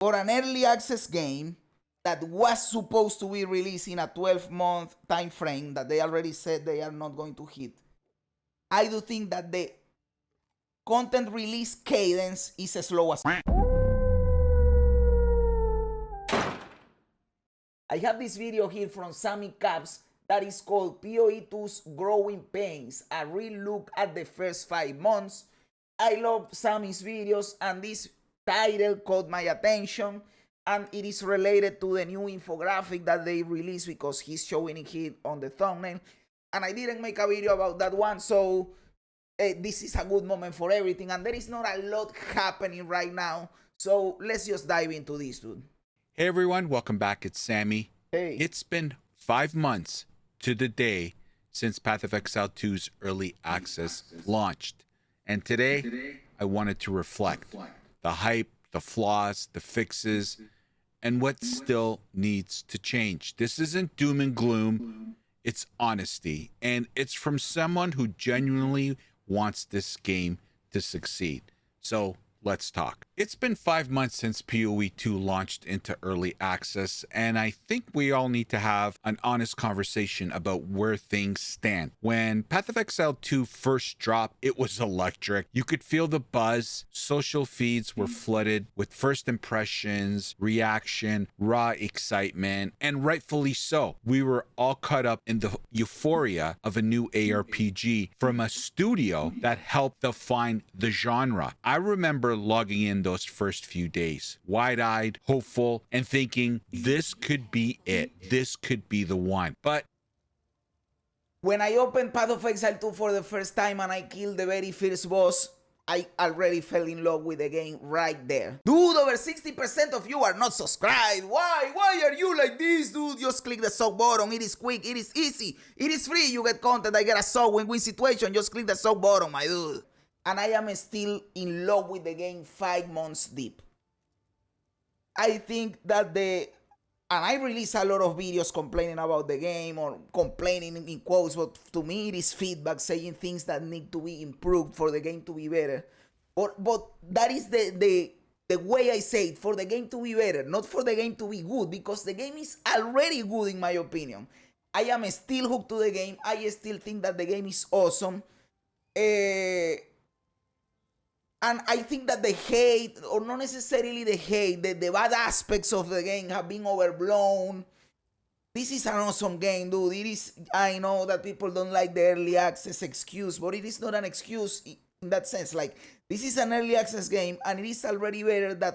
for an early access game that was supposed to be released in a 12-month time frame that they already said they are not going to hit, I do think that the content release cadence is as slow as. I have this video here from Sammy Caps that is called PoE 2's Growing Pains, a real look at the first 5 months. I love Sammy's videos, and this title caught my attention, and it is related to the new infographic that they released because he's showing it here on the thumbnail, and I didn't make a video about that one, so this is a good moment for everything, and there is not a lot happening right now, so let's just dive into this, dude. Hey everyone, welcome back. It's Sammy. Hey. It's been 5 months to the day since Path of Exile 2's early access launched. And today, I wanted to reflect the hype, the flaws, the fixes, and what still needs to change. This isn't doom and gloom, it's honesty. And it's from someone who genuinely wants this game to succeed. So let's talk. It's been 5 months since PoE 2 launched into early access, and I think we all need to have an honest conversation about where things stand. When Path of Exile 2 first dropped, it was electric. You could feel the buzz. Social feeds were flooded with first impressions, reaction, raw excitement, and rightfully so. We were all caught up in the euphoria of a new ARPG from a studio that helped define the genre. I remember logging in those first few days, wide-eyed, hopeful, and thinking this could be it. This could be the one. But when I opened Path of Exile 2 for the first time and I killed the very first boss, I already fell in love with the game right there. Dude, over 60% of you are not subscribed. Why? Why are you like this, dude? Just click the sub button. It is quick. It is easy. It is free. You get content. I get a sub win-win situation. Just click the sub button, my dude. And I am still in love with the game 5 months deep. I think that and I release a lot of videos complaining about the game, or complaining in quotes, but to me it is feedback saying things that need to be improved for the game to be better. But that is the way I say it, for the game to be better, not for the game to be good, because the game is already good in my opinion. I am still hooked to the game. I still think that the game is awesome. And I think that the hate, or not necessarily the hate, the bad aspects of the game have been overblown. This is an awesome game, dude. It is. I know that people don't like the early access excuse, but it is not an excuse in that sense. Like, this is an early access game, and it is already better than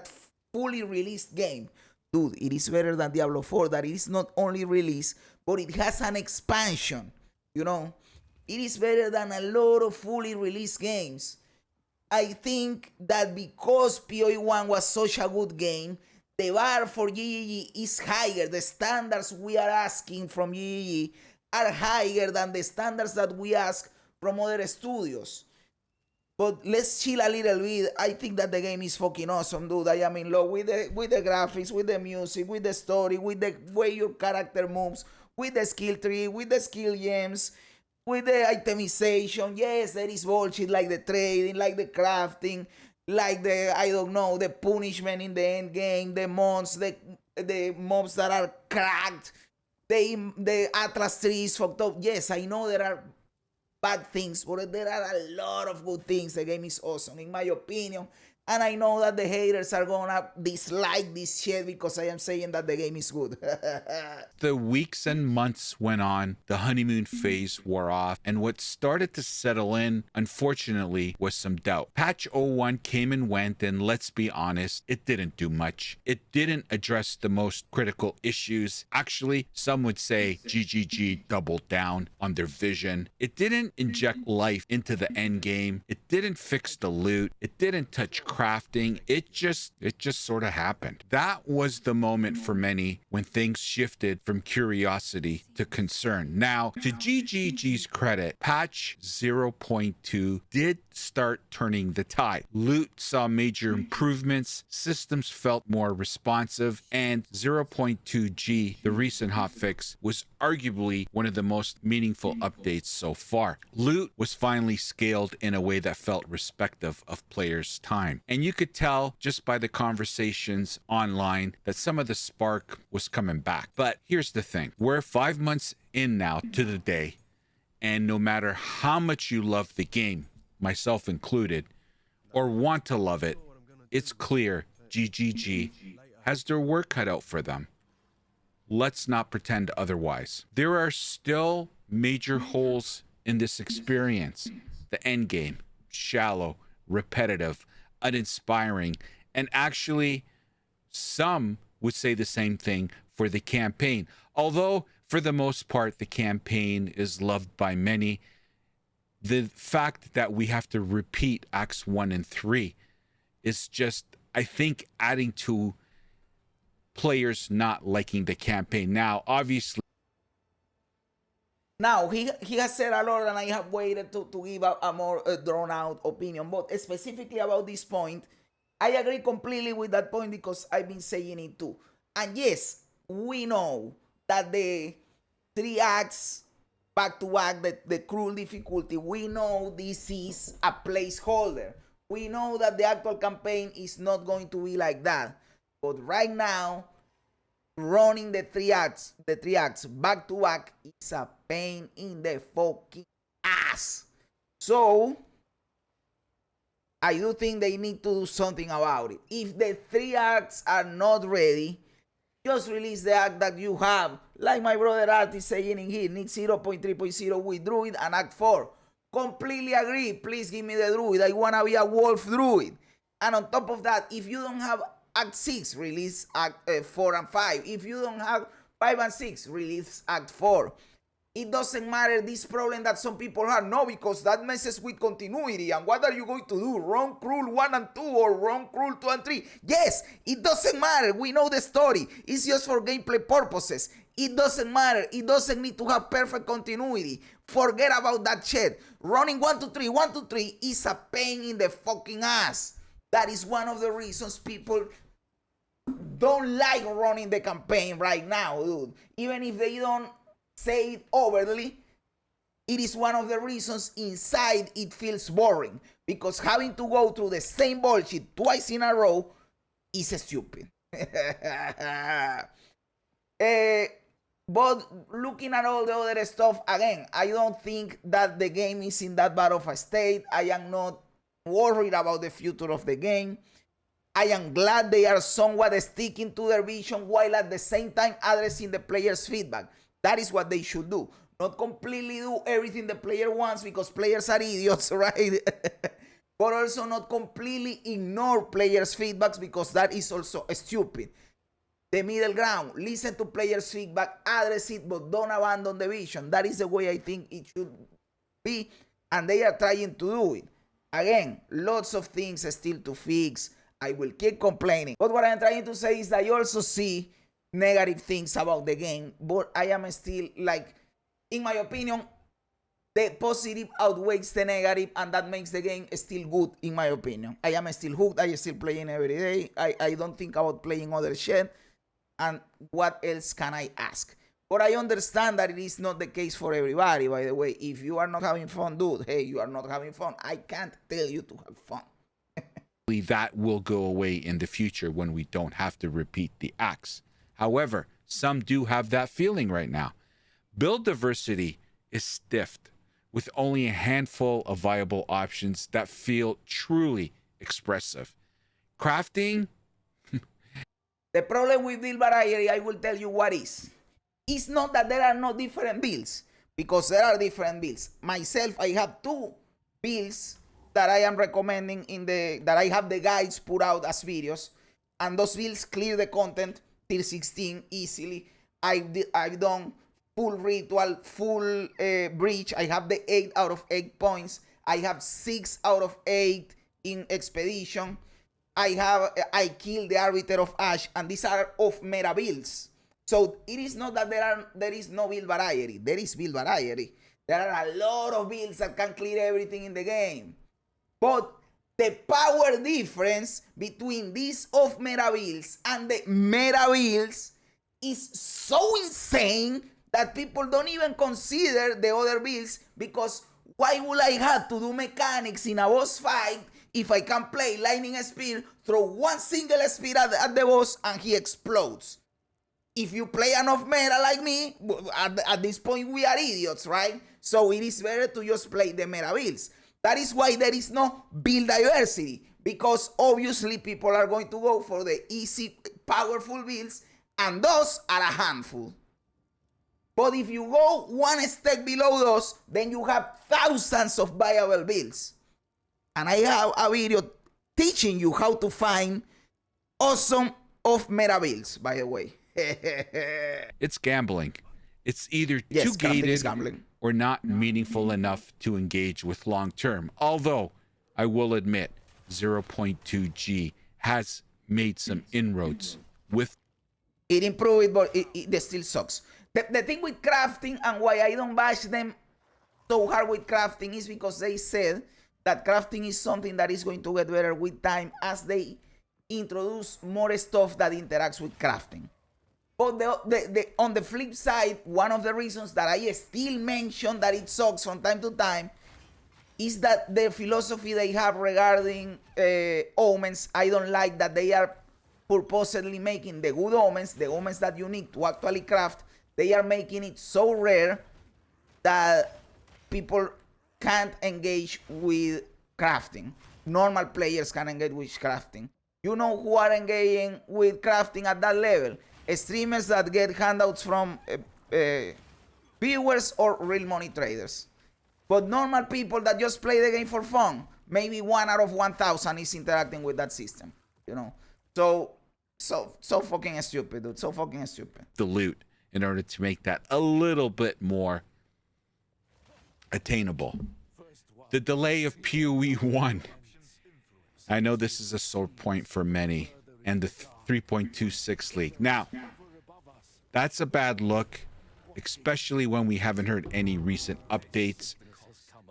fully released game. Dude, it is better than Diablo 4, that it is not only released, but it has an expansion, you know? It is better than a lot of fully released games. I think that because PoE 1 was such a good game, the bar for GGG is higher. The standards we are asking from GGG are higher than the standards that we ask from other studios. But let's chill a little bit. I think that the game is fucking awesome, dude. I am in love with the graphics, with the music, with the story, with the way your character moves, with the skill tree, with the skill gems, with the itemization. Yes, there is bullshit like the trading, like the crafting, like the, I don't know, the punishment in the end game, the mobs, the mobs that are cracked, the Atlas tree is fucked up. Yes, I know there are bad things, but there are a lot of good things. The game is awesome, in my opinion. And I know that the haters are gonna dislike this shit because I am saying that the game is good. the weeks and months went on, the honeymoon phase wore off, and what started to settle in, unfortunately, was some doubt. Patch 01 came and went, and let's be honest, it didn't do much. It didn't address the most critical issues. Actually, some would say GGG doubled down on their vision. It didn't inject life into the end game. It didn't fix the loot. It didn't touch crafting. It just sort of happened. That was the moment for many when things shifted from curiosity to concern. Now, to GGG's credit, patch 0.2 did start turning the tide. Loot saw major improvements, systems felt more responsive, and 0.2G, the recent hotfix, was arguably one of the most meaningful updates so far. Loot was finally scaled in a way that felt respective of players' time. And you could tell just by the conversations online that some of the spark was coming back. But here's the thing. We're 5 months in now to the day, and no matter how much you love the game, myself included, or want to love it, it's clear GGG has their work cut out for them. Let's not pretend otherwise. There are still major holes in this experience. The end game, shallow, repetitive, uninspiring, and actually some would say the same thing for the campaign. Although for the most part the campaign is loved by many, the fact that we have to repeat acts 1 and 3 is just, I think, adding to players not liking the campaign. Now, obviously, now he has said a lot, and I have waited to give a more drawn out opinion. But specifically about this point, I agree completely with that point because I've been saying it too. And yes, we know that the 3 acts back to back, the cruel difficulty, we know this is a placeholder. We know that the actual campaign is not going to be like that. But right now, running the three acts back to back is a pain in the fucking ass. So I do think they need to do something about it. If the 3 acts are not ready, just release the act that you have. Like my brother Art is saying in here, need 0.3.0 with Druid and Act 4. Completely agree. Please give me the Druid. I want to be a Wolf Druid. And on top of that, if you don't have Act 6, release Act 4 and 5. If you don't have 5 and 6, release Act 4. It doesn't matter this problem that some people have. No, because that messes with continuity. And what are you going to do? Run Cruel 1 and 2 or run Cruel 2 and 3? Yes, it doesn't matter. We know the story. It's just for gameplay purposes. It doesn't matter. It doesn't need to have perfect continuity. Forget about that shit. Running 1 to 3, 1 to 3 is a pain in the fucking ass. That is one of the reasons people don't like running the campaign right now, dude. Even if they don't say it overtly, it is one of the reasons inside it feels boring, because having to go through the same bullshit twice in a row is stupid. But looking at all the other stuff, again, I don't think that the game is in that bad of a state. I am not worried about the future of the game. I am glad they are somewhat sticking to their vision while at the same time addressing the players' feedback. That is what they should do. Not completely do everything the player wants, because players are idiots, right? But also not completely ignore players' feedbacks, because that is also stupid. The middle ground, listen to players' feedback, address it, but don't abandon the vision. That is the way I think it should be, and they are trying to do it. Again, lots of things still to fix. I will keep complaining. But what I'm trying to say is that I also see negative things about the game, but I am still, like, in my opinion, the positive outweighs the negative, and that makes the game still good, in my opinion. I am still hooked. I am still playing every day. I don't think about playing other shit. And what else can I ask? But I understand that it is not the case for everybody, by the way. If you are not having fun, dude, hey, you are not having fun. I can't tell you to have fun. that will go away in the future when we don't have to repeat the acts. However, some do have that feeling right now. Build diversity is stiffed, with only a handful of viable options that feel truly expressive. Crafting? The problem with build variety, I will tell you what is. It's not that there are no different builds, because there are different builds. Myself, I have 2 builds that I am recommending that I have the guides put out as videos, and those builds clear the content till 16 easily. I've done full ritual, full breach. I have the 8 out of 8 points. I have 6 out of 8 in expedition. I killed the Arbiter of Ash, and these are of meta builds. So it is not that there is no build variety. There is build variety. There are a lot of builds that can clear everything in the game. But the power difference between these off meta builds and the meta builds is so insane that people don't even consider the other builds, because why would I have to do mechanics in a boss fight if I can play lightning speed, throw one single speed at the boss and he explodes. If you play enough meta like me, at this point we are idiots, right? So it is better to just play the meta builds. That is why there is no build diversity, because obviously people are going to go for the easy, powerful builds, and those are a handful. But if you go one step below those, then you have thousands of viable builds. And I have a video teaching you how to find awesome off meta builds, by the way. It's gambling. It's either Yes, too crafting is gated gambling. or not meaningful enough to engage with long term. Although I will admit 0.2G has made some inroads with It improved it, but it still sucks. The thing with crafting and why I don't bash them so hard with crafting is because they said that crafting is something that is going to get better with time as they introduce more stuff that interacts with crafting. But on the flip side, one of the reasons that I still mention that it sucks from time to time is that the philosophy they have regarding omens. I don't like that they are purposely making the good omens, the omens that you need to actually craft, they are making it so rare that people can't engage with crafting. Normal players can engage with crafting. You know who are engaging with crafting at that level? Streamers that get handouts from viewers or real money traders. But normal people that just play the game for fun, maybe 1 out of 1,000 is interacting with that system, you know. So fucking stupid, dude. So fucking stupid. the loot in order to make that a little bit more attainable. The delay of PoE 1. I know this is a sore point for many, and the 3.26 leak. Now, that's a bad look, especially when we haven't heard any recent updates.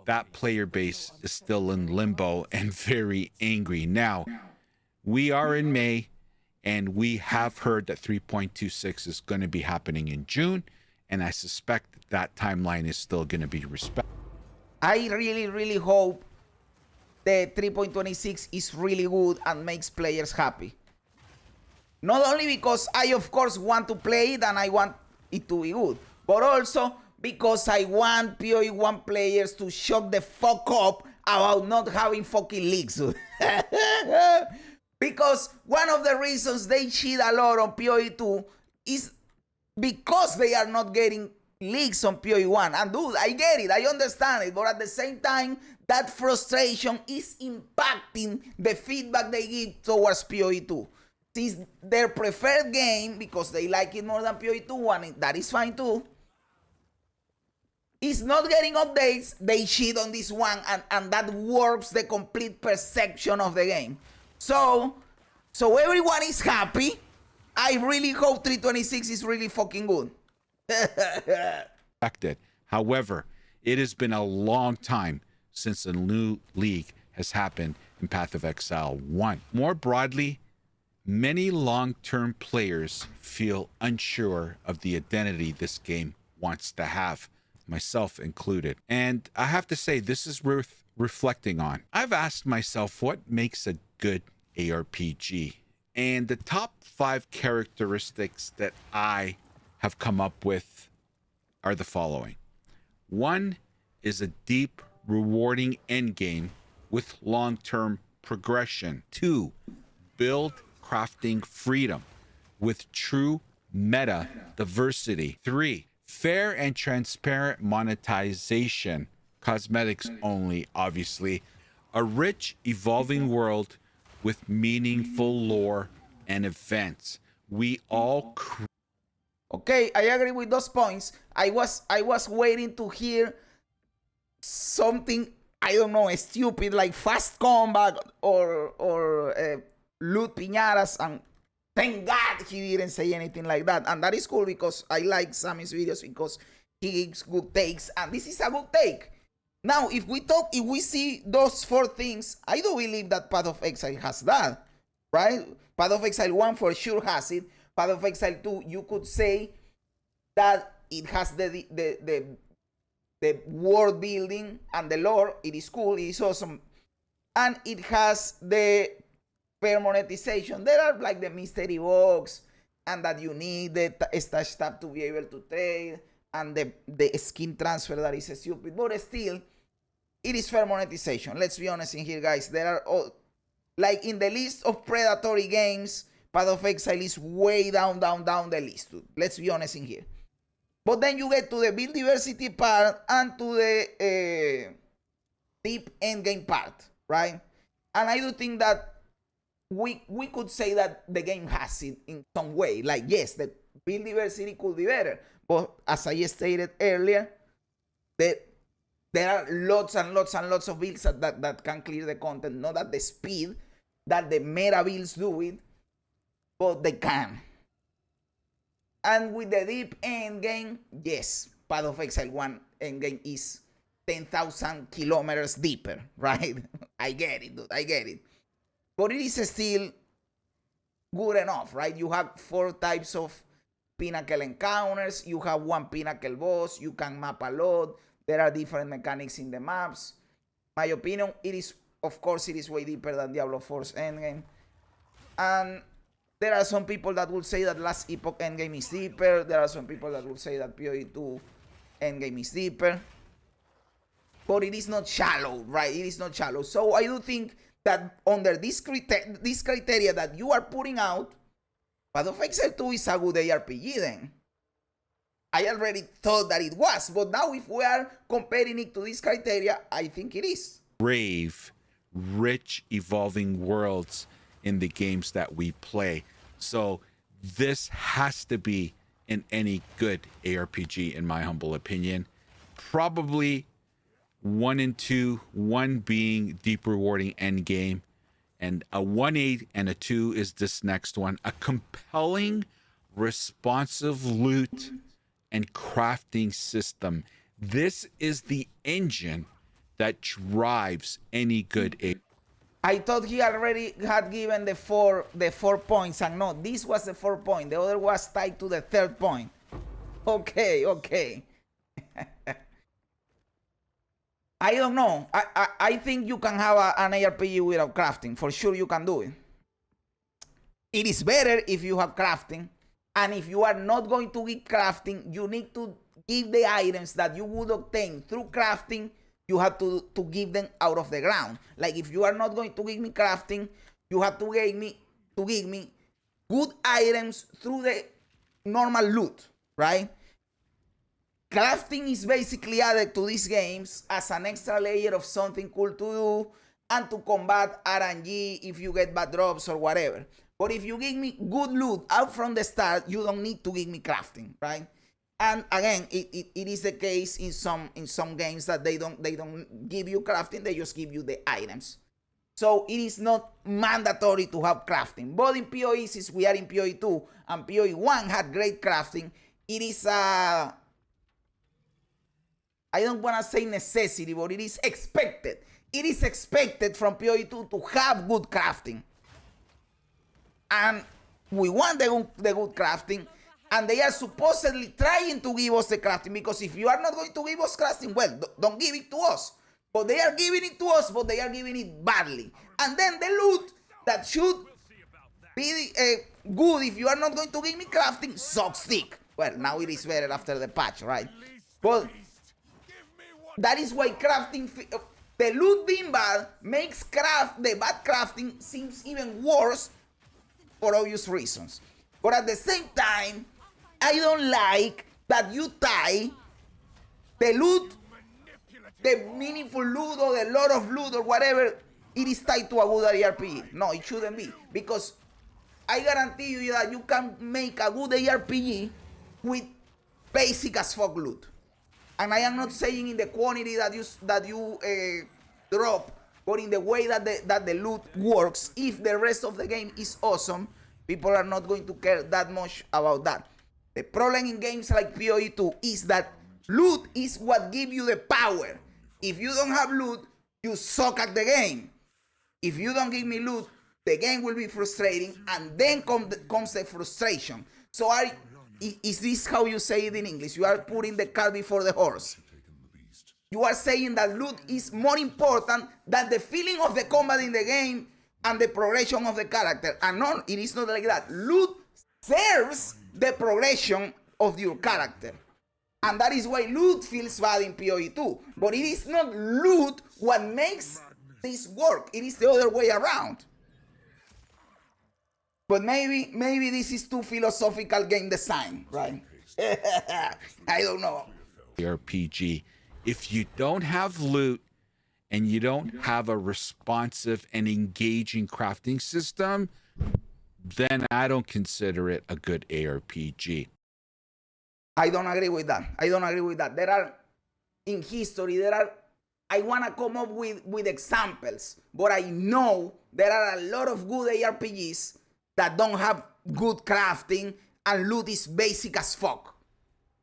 That player base is still in limbo and very angry. Now, we are in May, and we have heard that 3.26 is going to be happening in June, and I suspect that timeline is still going to be respected. I really, really hope the 3.26 is really good and makes players happy. Not only because I, of course, want to play it and I want it to be good, but also because I want PoE 1 players to shock the fuck up about not having fucking leaks. Because one of the reasons they cheat a lot on PoE 2 is because they are not getting leaks on PoE 1. And dude, I get it, I understand it, but at the same time, that frustration is impacting the feedback they give towards PoE 2. Since their preferred game, because they like it more than PoE 2, and that is fine too, is not getting updates, they cheat on this one, and that warps the complete perception of the game. So everyone is happy. I really hope 326 is really fucking good. However, it has been a long time since a new league has happened in Path of Exile 1. More broadly, many long-term players feel unsure of the identity this game wants to have, myself included. And I have to say, this is worth reflecting on. I've asked myself what makes a good ARPG, and the top 5 characteristics that I have come up with are the following. 1 is a deep, rewarding endgame with long-term progression. 2, build crafting freedom with true meta diversity. 3, fair and transparent monetization, cosmetics only, obviously. A rich, evolving world with meaningful lore and events. We all Okay, I agree with those points. I was waiting to hear something, I don't know, stupid like fast combat or loot piñatas, and thank God he didn't say anything like that. And that is cool because I like Sammy's videos because he gives good takes, and this is a good take. Now, if we see those 4 things, I do believe that Path of Exile has that, right? Path of Exile 1 for sure has it. Path of Exile 2, you could say that it has the world building and the lore. It is cool, it is awesome. and it has the fair monetization. There are like the mystery box, and that you need the stash tab to be able to trade, and the skin transfer that is stupid, but still, it is fair monetization. Let's be honest in here, guys. There are all, like in the list of predatory games, Path of Exile is way down the list, dude. Let's be honest in here. But then you get to the build diversity part and to the deep endgame part, right? And I do think that we could say that the game has it in some way. Like, yes, the build diversity could be better. But as I stated earlier, there are lots and lots of builds that can clear the content. Not at the speed that the meta builds do it, but they can. And with the deep endgame, yes, Path of Exile 1 endgame is 10,000 kilometers deeper, right? I get it, dude. I get it. But it is still good enough, right? You have 4 types of pinnacle encounters. You have 1 pinnacle boss. You can map a lot. There are different mechanics in the maps. My opinion, it is, of course, it is way deeper than Diablo 4's endgame. And there are some people that will say that Last Epoch endgame is deeper. There are some people that will say that PoE 2 endgame is deeper. But it is not shallow, right? It is not shallow. So I do think that under this criteria that you are putting out, Path of Exile 2 is a good ARPG then. I already thought that it was, but now if we are comparing it to this criteria, I think it is. Brave, rich, evolving worlds in the games that we play. So this has to be in any good ARPG, in my humble opinion. Probably 1 and 2, 1 being deep rewarding endgame, and a 1-8 and a 2 is this next one. A compelling, responsive loot and crafting system. This is the engine that drives any good ARPG. I thought he already had given the four points, and no, this was the 4 point. The other was tied to the 3rd point. Okay. I don't know. I think you can have an ARPG without crafting. For sure you can do it. It is better if you have crafting. And if you are not going to give crafting, you need to give the items that you would obtain through crafting. You have to give them out of the ground. Like if you are not going to give me crafting, you have to give me good items through the normal loot, right? Crafting is basically added to these games as an extra layer of something cool to do and to combat RNG if you get bad drops or whatever. But if you give me good loot out from the start, you don't need to give me crafting, right? And again, it is the case in some games that they don't give you crafting, they just give you the items. So it is not mandatory to have crafting. But in PoE, since we are in PoE 2 and PoE 1 had great crafting, it is I don't want to say necessity, but it is expected. It is expected from PoE 2 to have good crafting. And we want the good crafting. And they are supposedly trying to give us the crafting, because if you are not going to give us crafting, well, don't give it to us. But they are giving it to us, but they are giving it badly. And then the loot that should be good if you are not going to give me crafting sucks dick. Well, now it is better after the patch, right? But that is why crafting, the loot being bad makes the bad crafting seems even worse for obvious reasons. But at the same time, I don't like that you tie the loot, the meaningful loot or the lot of loot or whatever, it is tied to a good ARPG. No, it shouldn't be. Because I guarantee you that you can make a good ARPG with basic as fuck loot. And I am not saying in the quantity that you drop, but in the way that the loot works. If the rest of the game is awesome, people are not going to care that much about that. The problem in games like PoE 2 is that loot is what gives you the power. If you don't have loot, you suck at the game. If you don't give me loot, the game will be frustrating, and then comes the frustration. So is this how you say it in English? You are putting the cart before the horse. you are saying that loot is more important than the feeling of the combat in the game and the progression of the character. And no, it is not like that. Loot serves the progression of your character. And that is why loot feels bad in PoE 2. But it is not loot what makes this work. It is the other way around. But maybe this is too philosophical game design, right? I don't know. ARPG. If you don't have loot and you don't have a responsive and engaging crafting system, then I don't consider it a good ARPG. I don't agree with that. I don't agree with that. There are, in history, I want to come up with examples, but I know there are a lot of good ARPGs that don't have good crafting and loot is basic as fuck.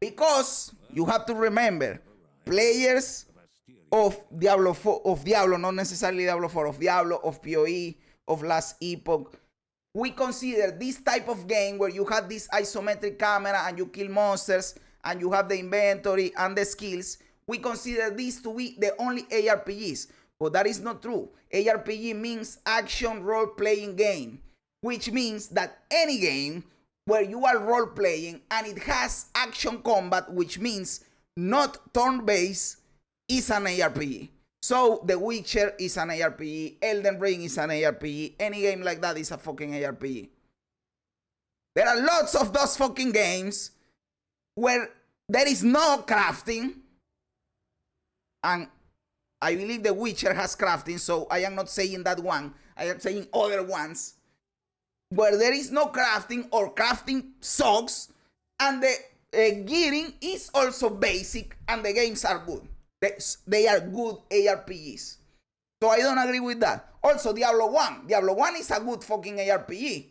Because you have to remember, players of Diablo 4, not necessarily Diablo 4, of Diablo, of PoE, of Last Epoch, we consider this type of game where you have this isometric camera and you kill monsters and you have the inventory and the skills, we consider this to be the only ARPGs. But that is not true. ARPG means action role-playing game, which means that any game where you are role-playing and it has action combat, which means not turn-based, is an ARPG. So The Witcher is an ARPG, Elden Ring is an ARPG, any game like that is a fucking ARPG. There are lots of those fucking games where there is no crafting, and I believe The Witcher has crafting, so I am not saying that one, I am saying other ones, where there is no crafting or crafting sucks, and the gearing is also basic, and the games are good. They are good ARPGs. So I don't agree with that. Also, Diablo 1. Diablo 1 is a good fucking ARPG.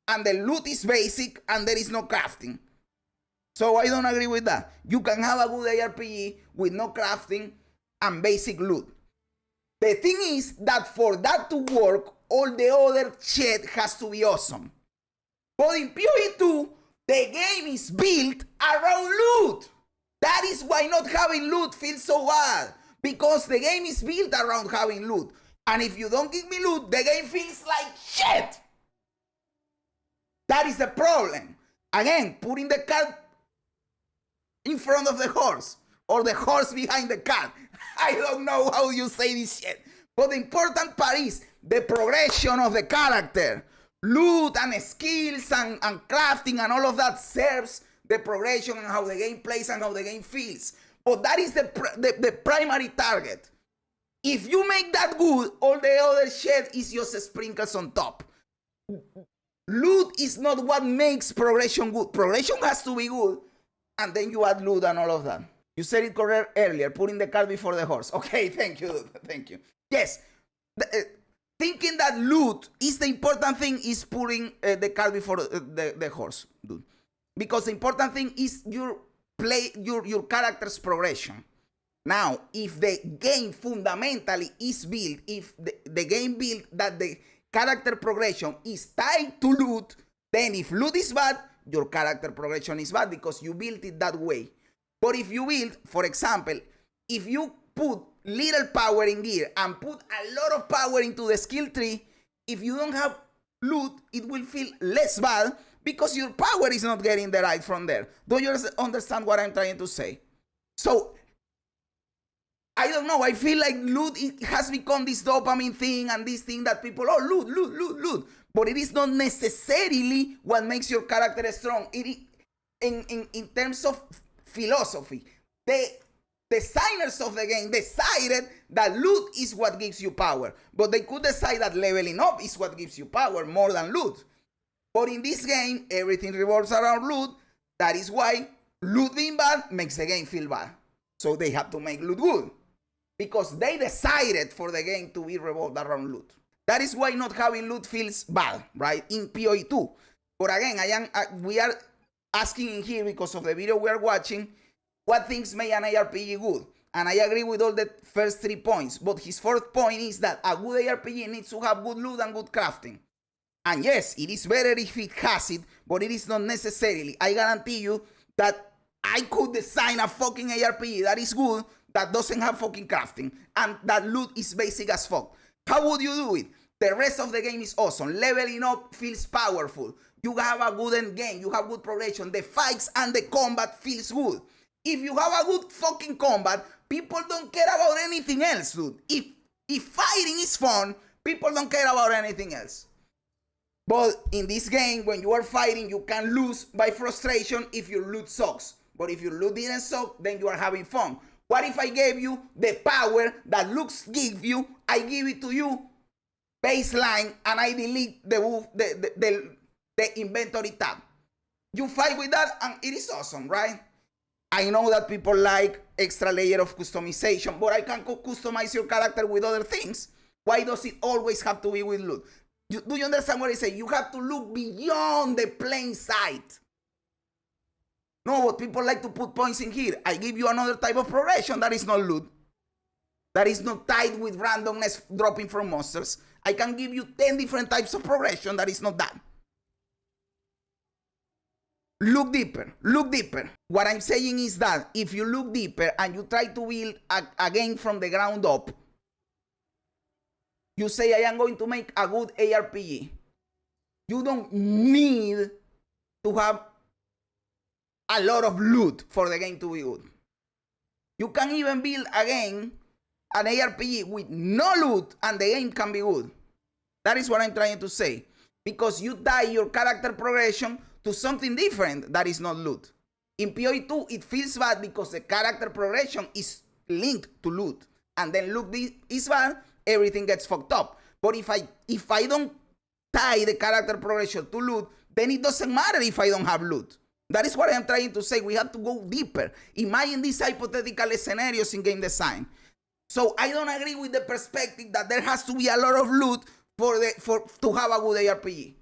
And the loot is basic and there is no crafting. So I don't agree with that. You can have a good ARPG with no crafting and basic loot. The thing is that for that to work, all the other shit has to be awesome. But in PoE 2, the game is built around loot. That is why not having loot feels so bad. Because the game is built around having loot. And if you don't give me loot, the game feels like shit. That is the problem. Again, putting the cart in front of the horse. Or the horse behind the cart. I don't know how you say this shit. But the important part is the progression of the character. Loot and skills and crafting and all of that serves the progression and how the game plays and how the game feels. But that is the primary target. If you make that good, all the other shit is just sprinkles on top. Loot is not what makes progression good. Progression has to be good, and then you add loot and all of that. You said it correct earlier, putting the cart before the horse. Okay, thank you, thank you. Yes, thinking that loot is the important thing is putting the cart before the horse, dude. Because the important thing is your character's progression. Now, if the game fundamentally is built, if the game built that the character progression is tied to loot, then if loot is bad, your character progression is bad because you built it that way. But if you build, for example, if you put little power in gear and put a lot of power into the skill tree, if you don't have loot, it will feel less bad because your power is not getting the right from there. Do you understand what I'm trying to say? So, I don't know, I feel like loot it has become this dopamine thing and this thing that people, oh, loot, loot, loot, loot. But it is not necessarily what makes your character strong. It in terms of philosophy, the designers of the game decided that loot is what gives you power. But they could decide that leveling up is what gives you power more than loot. But in this game, everything revolves around loot. That is why loot being bad makes the game feel bad. So they have to make loot good. Because they decided for the game to be revolved around loot. That is why not having loot feels bad, right? In PoE 2. But again, we are asking in here because of the video we are watching, what things make an ARPG good? And I agree with all the first 3 points. But his fourth point is that a good ARPG needs to have good loot and good crafting. And yes, it is better if it has it, but it is not necessarily. I guarantee you that I could design a fucking ARPG that is good, that doesn't have fucking crafting and that loot is basic as fuck. How would you do it? The rest of the game is awesome. Leveling up feels powerful. You have a good end game. You have good progression. The fights and the combat feels good. If you have a good fucking combat, people don't care about anything else, dude. If fighting is fun, people don't care about anything else. But in this game, when you are fighting, you can lose by frustration if your loot sucks. But if your loot didn't suck, then you are having fun. What if I gave you the power that looks give you, I give it to you, baseline, and I delete the inventory tab? You fight with that, and it is awesome, right? I know that people like extra layer of customization, but I can customize your character with other things. Why does it always have to be with loot? Do you understand what I say? You have to look beyond the plain sight. No, but people like to put points in here. I give you another type of progression that is not loot. That is not tied with randomness dropping from monsters. I can give you 10 different types of progression that is not that. Look deeper. Look deeper. What I'm saying is that if you look deeper and you try to build a game from the ground up, you say, I am going to make a good ARPG. You don't need to have a lot of loot for the game to be good. You can even build a game, an ARPG with no loot, and the game can be good. That is what I'm trying to say. Because you tie your character progression to something different that is not loot. In PoE 2, it feels bad because the character progression is linked to loot. And then loot is bad, everything gets fucked up. But if I don't tie the character progression to loot, then it doesn't matter if I don't have loot. That is what I'm trying to say. We have to go deeper. Imagine these hypothetical scenarios in game design. So I don't agree with the perspective that there has to be a lot of loot to have a good ARPG.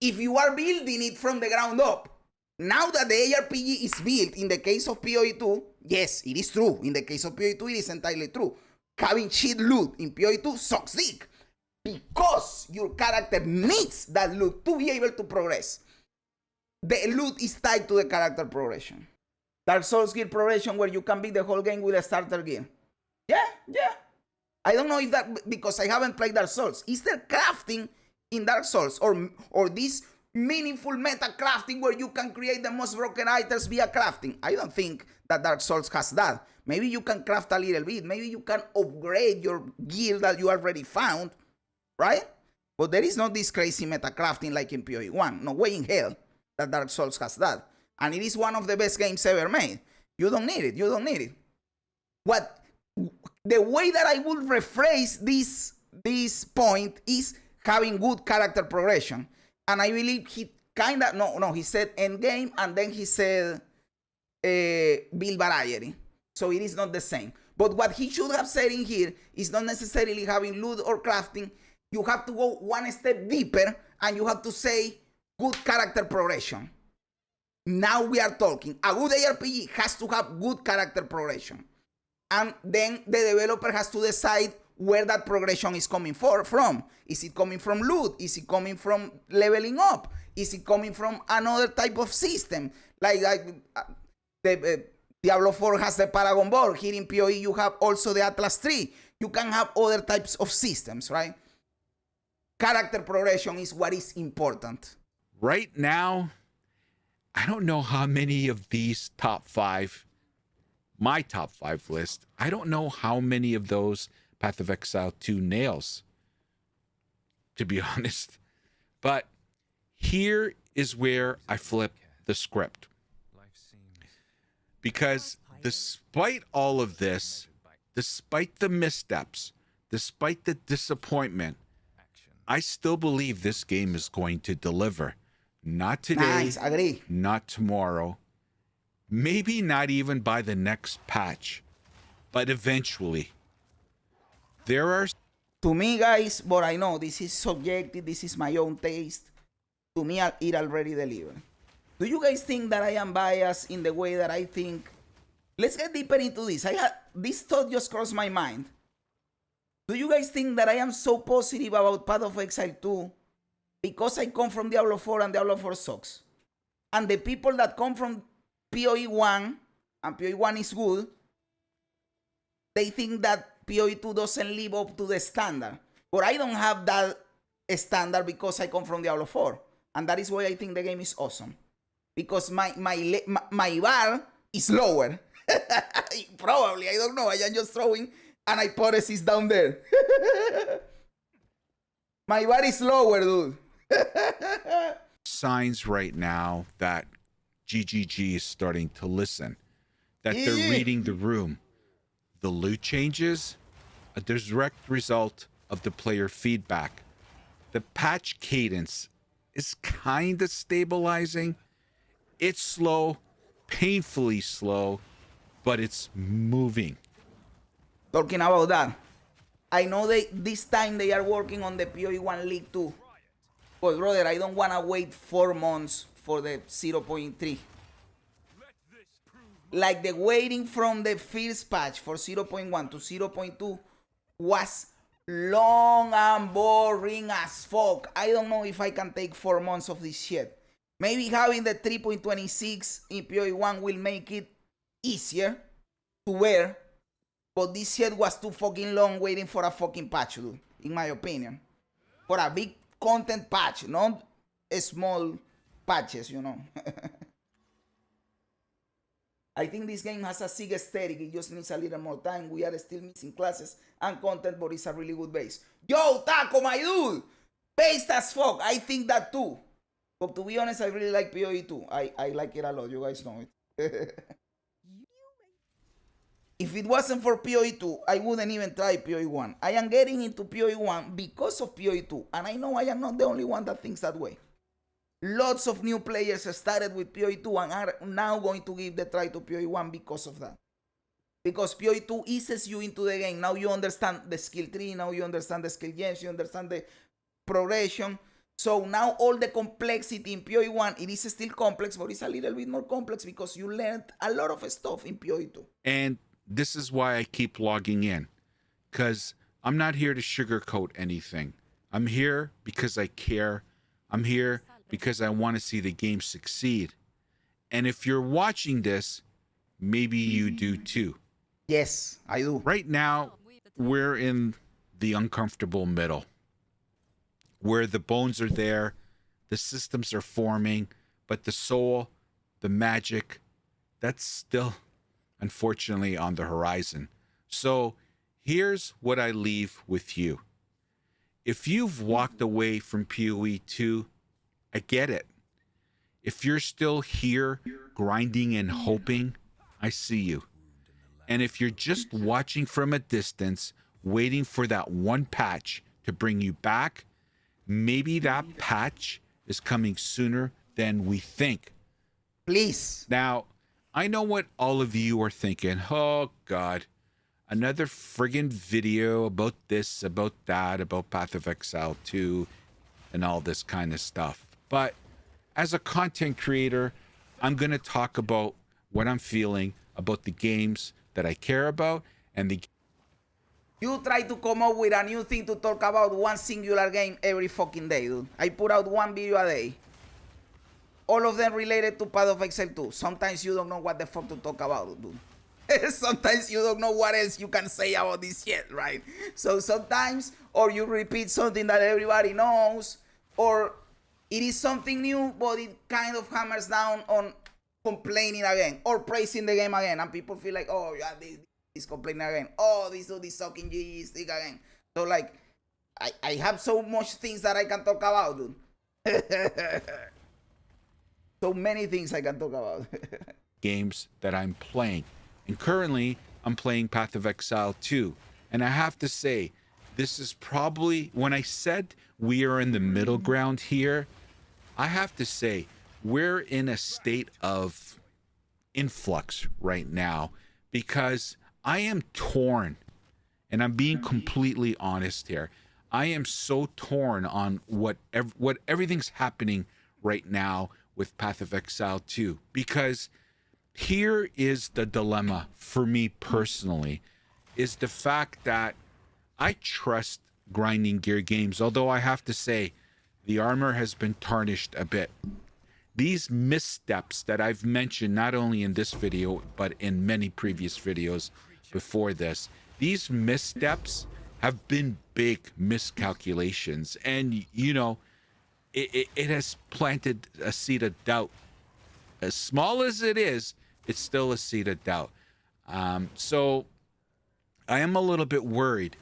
If you are building it from the ground up, now that the ARPG is built, in the case of PoE 2, yes, it is true. In the case of PoE 2, it is entirely true. Having cheat loot in PoE 2 sucks dick. Because your character needs that loot to be able to progress. The loot is tied to the character progression. Dark Souls gear progression where you can beat the whole game with a starter gear. Yeah. I don't know if that, because I haven't played Dark Souls. Is there crafting in Dark Souls? Or this meaningful meta crafting where you can create the most broken items via crafting? I don't think that Dark Souls has that. Maybe you can craft a little bit. Maybe you can upgrade your gear that you already found, right? But there is not this crazy meta crafting like in PoE 1. No way in hell that Dark Souls has that. And it is one of the best games ever made. You don't need it. You don't need it. The way that I would rephrase this point is having good character progression. And I believe he kind of, he said endgame and then he said build variety. So it is not the same. But what he should have said in here is not necessarily having loot or crafting. You have to go one step deeper and you have to say good character progression. Now we are talking. A good ARPG has to have good character progression. And then the developer has to decide where that progression is coming from. Is it coming from loot? Is it coming from leveling up? Is it coming from another type of system? Like Diablo 4 has the Paragon board. Here in PoE you have also the Atlas tree. You can have other types of systems, right? Character progression is what is important. Right now, I don't know how many of these top 5, my top 5 list, I don't know how many of those Path of Exile 2 nails, to be honest. But here is where I flip the script. Because despite all of this, despite the missteps, despite the disappointment, I still believe this game is going to deliver. Not today, nice, agree. Not tomorrow, maybe not even by the next patch, but eventually. There are... To me, guys, but I know this is subjective, this is my own taste. To me, it already delivered. Do you guys think that I am biased in the way that I think? Let's get deeper into this. This thought just crossed my mind. Do you guys think that I am so positive about Path of Exile 2 because I come from Diablo 4 and Diablo 4 sucks? And the people that come from PoE 1, and PoE 1 is good, they think that PoE 2 doesn't live up to the standard. But I don't have that standard because I come from Diablo 4. And that is why I think the game is awesome. Because my bar is lower. Probably, I don't know. I am just throwing an hypothesis down there. My bar is lower, dude. Signs right now that GGG is starting to listen, that they're reading the room. The loot changes, a direct result of the player feedback. The patch cadence is kind of stabilizing. It's slow, painfully slow, but it's moving. Talking about that, I know this time they are working on the PoE 1 League 2. But brother, I don't want to wait 4 months for the 0.3. Like the waiting from the first patch for 0.1 to 0.2 was long and boring as fuck. I don't know if I can take 4 months of this shit. Maybe having the 3.26 in PoE 1 will make it easier to wear. But this shit was too fucking long waiting for a fucking patch, dude, in my opinion. For a big content patch, not small patches, you know. I think this game has a sick aesthetic. It just needs a little more time. We are still missing classes and content, but it's a really good base. Yo, Taco, my dude! Based as fuck. I think that too. But to be honest, I really like PoE 2. I like it a lot. You guys know it. If it wasn't for PoE 2, I wouldn't even try PoE 1. I am getting into PoE 1 because of PoE 2. And I know I am not the only one that thinks that way. Lots of new players started with PoE 2 and are now going to give the try to PoE 1 because of that. Because PoE 2 eases you into the game. Now you understand the skill tree. Now you understand the skill gems. You understand the progression. So now all the complexity in PoE 1, it is still complex, but it's a little bit more complex because you learned a lot of stuff in PoE 2. And this is why I keep logging in, because I'm not here to sugarcoat anything. I'm here because I care. I'm here because I want to see the game succeed. And if you're watching this, maybe you do too. Yes, I do. Right now, we're in the uncomfortable middle, where the bones are there, the systems are forming, but the soul, the magic, that's still unfortunately on the horizon. So here's what I leave with you. If you've walked away from PoE 2, I get it. If you're still here grinding and hoping, I see you. And if you're just watching from a distance, waiting for that one patch to bring you back, maybe that patch is coming sooner than we think. Please. Now, I know what all of you are thinking. Oh, God. Another friggin' video about this, about that, about Path of Exile 2, and all this kind of stuff. But as a content creator, I'm going to talk about what I'm feeling about the games that I care about and the... You try to come up with a new thing to talk about one singular game every fucking day, dude. I put out one video a day. All of them related to Path of Exile 2. Sometimes you don't know what the fuck to talk about, dude. Sometimes you don't know what else you can say about this shit, right? So sometimes, or you repeat something that everybody knows, or it is something new, but it kind of hammers down on complaining again, or praising the game again, and people feel like, oh, yeah, this is complaining again. Oh, this dude is sucking GG stick again. So like, I have so much things that I can talk about, dude. So many things I can talk about. games that I'm playing. And currently, I'm playing Path of Exile 2. And I have to say, this is probably, when I said we are in the middle ground here, I have to say, we're in a state of influx right now because I am torn. And I'm being completely honest here. I am so torn on what everything's happening right now with Path of Exile 2, because here is the dilemma for me personally, is the fact that I trust grinding gear games, although I have to say the armor has been tarnished a bit. These missteps that I've mentioned not only in this video but in many previous videos before this. These missteps have been big miscalculations, and it has planted a seed of doubt. As small as it is, it's still a seed of doubt. So I am a little bit worried,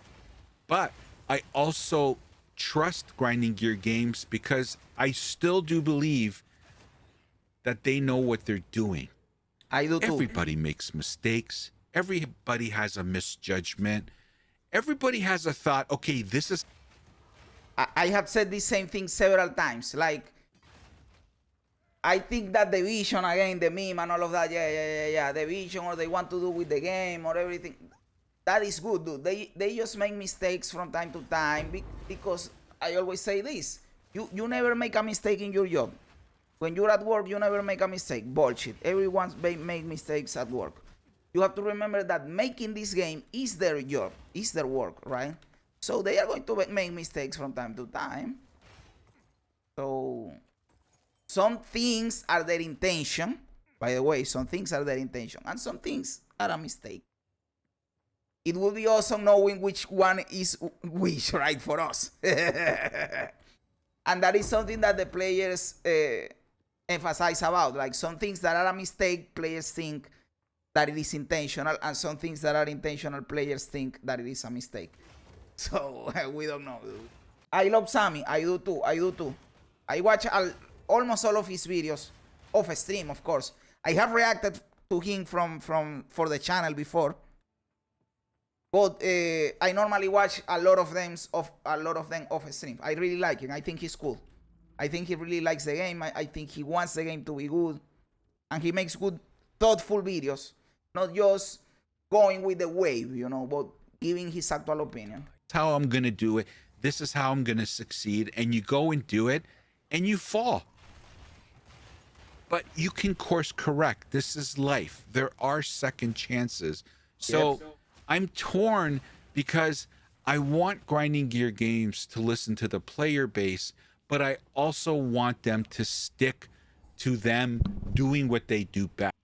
but I also trust Grinding Gear Games because I still do believe that they know what they're doing. I do too. Everybody makes mistakes. Everybody has a misjudgment. Everybody has a thought, okay, this is... I have said the same thing several times. Like, I think that the vision, again, the meme and all of that, yeah, the vision, or they want to do with the game or everything, that is good, dude. They just make mistakes from time to time because I always say this. You never make a mistake in your job. When you're at work, you never make a mistake. Bullshit. Everyone's make mistakes at work. You have to remember that making this game is their job, is their work, right? So they are going to make mistakes from time to time. So some things are their intention. By the way, some things are their intention, and some things are a mistake. It would be awesome knowing which one is which, right, for us. And that is something that the players emphasize about. Like, some things that are a mistake, players think that it is intentional, and some things that are intentional, players think that it is a mistake. So we don't know, dude. I love Sammy. I do too. I watch almost all of his videos off stream, of course. I have reacted to him for the channel before, but I normally watch a lot of them off stream. I really like him. I think he's cool. I think he really likes the game. I think he wants the game to be good, and he makes good, thoughtful videos, not just going with the wave, but giving his actual opinion. That's how I'm gonna do it. This is how I'm gonna succeed. And you go and do it, and you fall. But you can course correct. This is life. There are second chances. So I'm torn because I want Grinding Gear Games to listen to the player base, but I also want them to stick to them doing what they do best.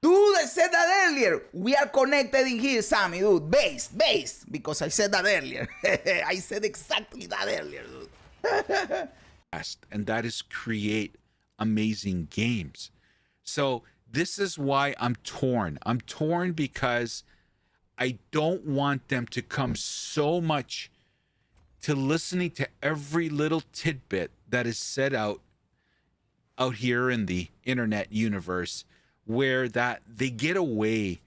Dude, I said that earlier. We are connected in here, Sammy, dude. Base. Because I said that earlier. I said exactly that earlier, dude. And that is create amazing games. So this is why I'm torn. I'm torn because I don't want them to come so much to listening to every little tidbit that is said out here in the internet universe, where that they get away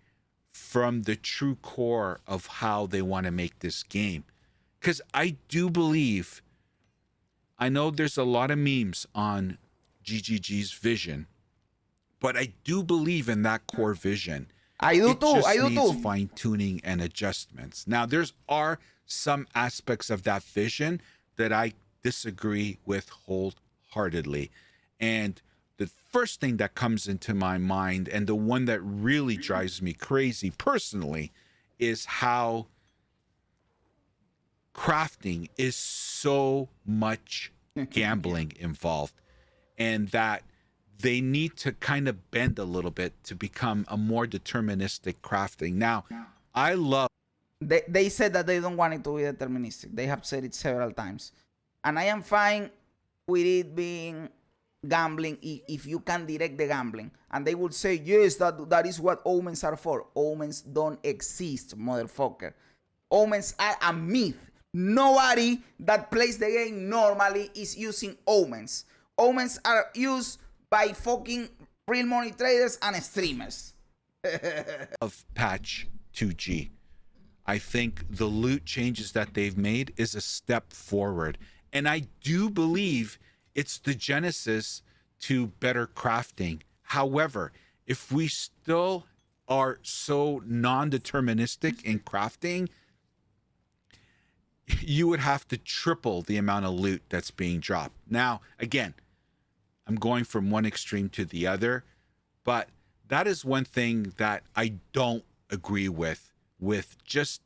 from the true core of how they want to make this game. Because I do believe, I know there's a lot of memes on GGG's vision, but I do believe in that core vision. I do It too. just I do needs too. fine tuning and adjustments. Now, are some aspects of that vision that I disagree with wholeheartedly. And the first thing that comes into my mind, and the one that really drives me crazy personally, is how crafting is so much gambling involved, and that they need to kind of bend a little bit to become a more deterministic crafting. Now, I love... They said that they don't want it to be deterministic. They have said it several times. And I am fine with it being gambling if you can direct the gambling. And they would say, yes, that is what omens are for. Omens don't exist, motherfucker. Omens are a myth. Nobody that plays the game normally is using omens. Omens are used by fucking real money traders and streamers. Of patch 2G. I think the loot changes that they've made is a step forward. And I do believe it's the genesis to better crafting. However, if we still are so non-deterministic in crafting, you would have to triple the amount of loot that's being dropped. Now, again, I'm going from one extreme to the other, but that is one thing that I don't agree with just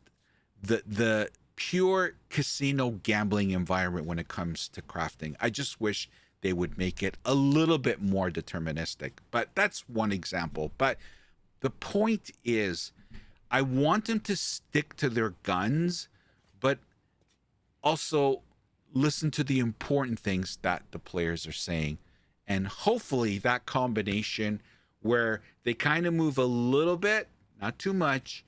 the pure casino gambling environment when it comes to crafting. I just wish they would make it a little bit more deterministic, but that's one example. But the point is, I want them to stick to their guns, but also listen to the important things that the players are saying. And hopefully that combination where they kind of move a little bit, not too much,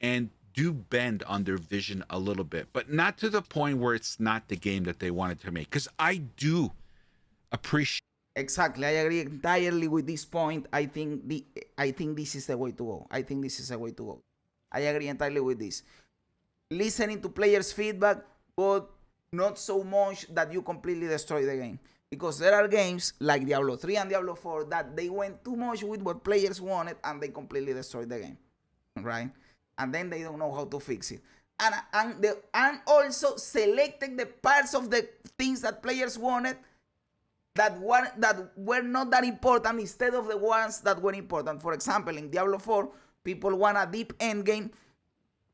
and do bend on their vision a little bit, but not to the point where it's not the game that they wanted to make. Because I do appreciate. Exactly, I agree entirely with this point. I think this is the way to go. I think this is the way to go. I agree entirely with this. Listening to players' feedback, but not so much that you completely destroy the game. Because there are games like Diablo 3 and Diablo 4 that they went too much with what players wanted and they completely destroyed the game, right? And then they don't know how to fix it. And also selected the parts of the things that players wanted that were not that important instead of the ones that were important. For example, in Diablo 4, people want a deep end game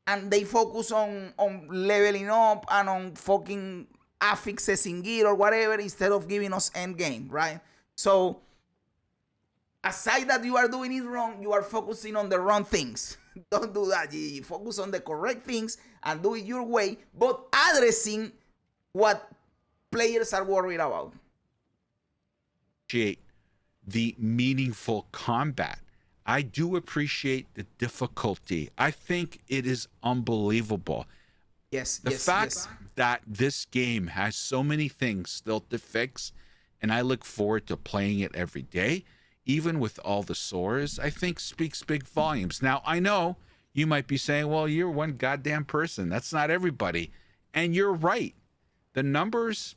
and they focus on leveling up and on fucking affixes in gear or whatever instead of giving us end game, right? So aside that you are doing it wrong, you are focusing on the wrong things. Don't do that. You focus on the correct things and do it your way, but addressing what players are worried about. The meaningful combat. I do appreciate the difficulty. I think it is unbelievable. Yes. The fact that this game has so many things still to fix, and I look forward to playing it every day, even with all the sores, I think speaks big volumes. Now, I know you might be saying, well, you're one goddamn person. That's not everybody. And you're right. The numbers,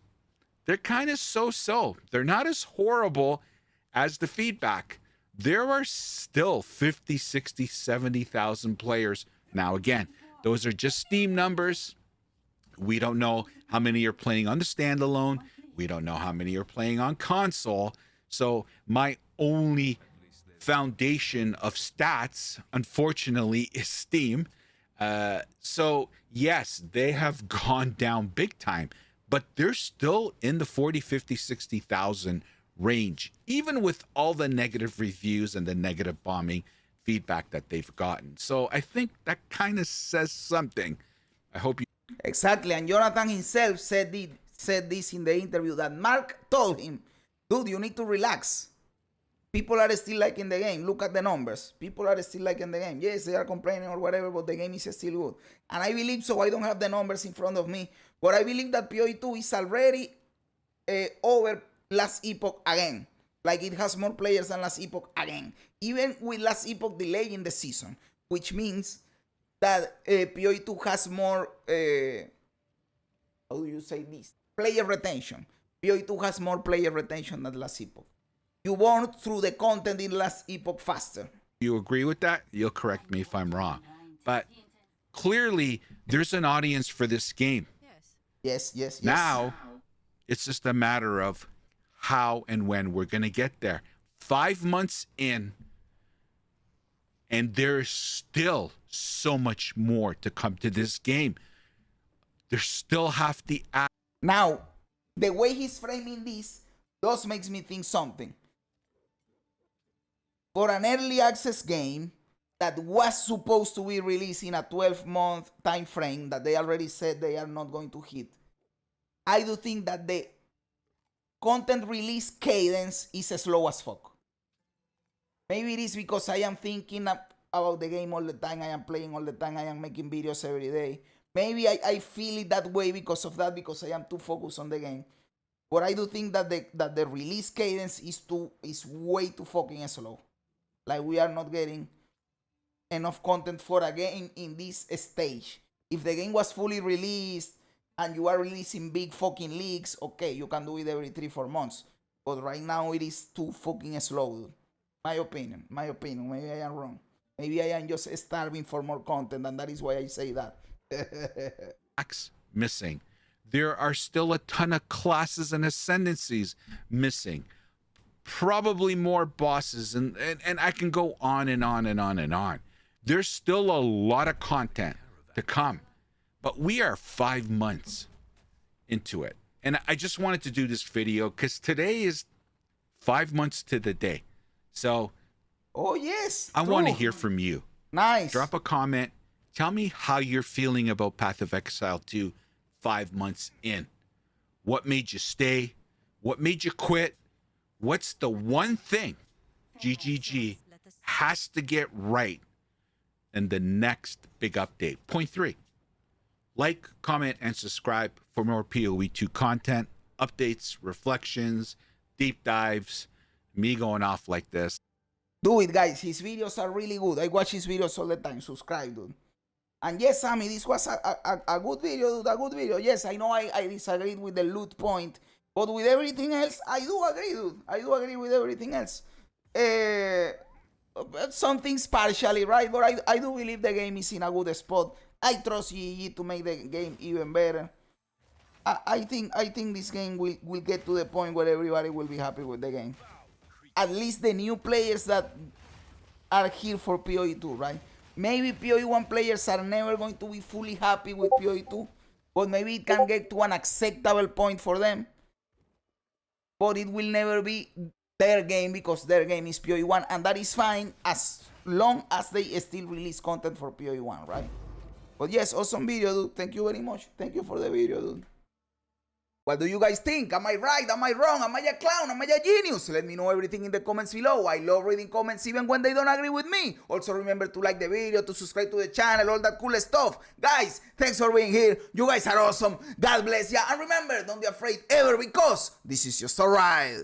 they're kind of so-so. They're not as horrible as the feedback. There are still 50, 60, 70,000 players. Now, again, those are just Steam numbers. We don't know how many are playing on the standalone. We don't know how many are playing on console. So my only foundation of stats, unfortunately, is Steam. So yes, they have gone down big time, but they're still in the 40, 50, 60,000 range, even with all the negative reviews and the negative bombing feedback that they've gotten. So I think that kind of says something. I hope you. Exactly, and Jonathan himself said this in the interview that Mark told him, dude, you need to relax. People are still liking the game. Look at the numbers. People are still liking the game. Yes, they are complaining or whatever, but the game is still good. And I believe so. I don't have the numbers in front of me, but I believe that PoE 2 is already over Last Epoch again. Like it has more players than Last Epoch again. Even with Last Epoch delaying the season, which means that PoE 2 has more, how do you say this? Player retention. PoE 2 has more player retention than Last Epoch. You burn through the content in Last Epoch faster. You agree with that? You'll correct me if I'm wrong. But clearly, there's an audience for this game. Yes. Now, it's just a matter of how and when we're going to get there. 5 months in, and there's still so much more to come to this game. There's still half the act. Now, the way he's framing this does makes me think something. For an early access game that was supposed to be released in a 12-month time frame that they already said they are not going to hit, I do think that the content release cadence is slow as fuck. Maybe it is because I am thinking about the game all the time, I am playing all the time, I am making videos every day. Maybe I feel it that way because of that, because I am too focused on the game. But I do think that the release cadence is way too fucking slow. Like we are not getting enough content for a game in this stage. If the game was fully released and you are releasing big fucking leaks, okay, you can do it every 3-4 months. But right now it is too fucking slow, dude. My opinion. Maybe I am wrong. Maybe I am just starving for more content, and that is why I say that. Missing. There are still a ton of classes and ascendancies missing. Probably more bosses, and I can go on and on and on and on. There's still a lot of content to come, but we are 5 months into it. And I just wanted to do this video because today is 5 months to the day. So, oh yes, I want to hear from you. Nice. Drop a comment. Tell me how you're feeling about Path of Exile 2 5 months in. What made you stay? What made you quit? What's the one thing GGG has to get right in the next big update? Point 3. Like, comment, and subscribe for more PoE 2 content, updates, reflections, deep dives, me going off like this. Do it, guys. His videos are really good. I watch his videos all the time. Subscribe, dude. And yes, Sammy, this was a good video, dude. A good video. Yes, I know I disagreed with the loot point. But with everything else, I do agree, dude. I do agree with everything else. Some things partially, right? But I do believe the game is in a good spot. I trust GG to make the game even better. I think this game will get to the point where everybody will be happy with the game. At least the new players that are here for PoE 2, right? Maybe PoE 1 players are never going to be fully happy with PoE 2, but maybe it can get to an acceptable point for them. But it will never be their game because their game is PoE 1, and that is fine as long as they still release content for PoE 1, right? But yes, awesome video, dude. Thank you very much. Thank you for the video, dude. What do you guys think? Am I right? Am I wrong? Am I a clown? Am I a genius? Let me know everything in the comments below. I love reading comments even when they don't agree with me. Also remember to like the video, to subscribe to the channel, all that cool stuff. Guys, thanks for being here. You guys are awesome. God bless ya. And remember, don't be afraid ever because this is just a ride.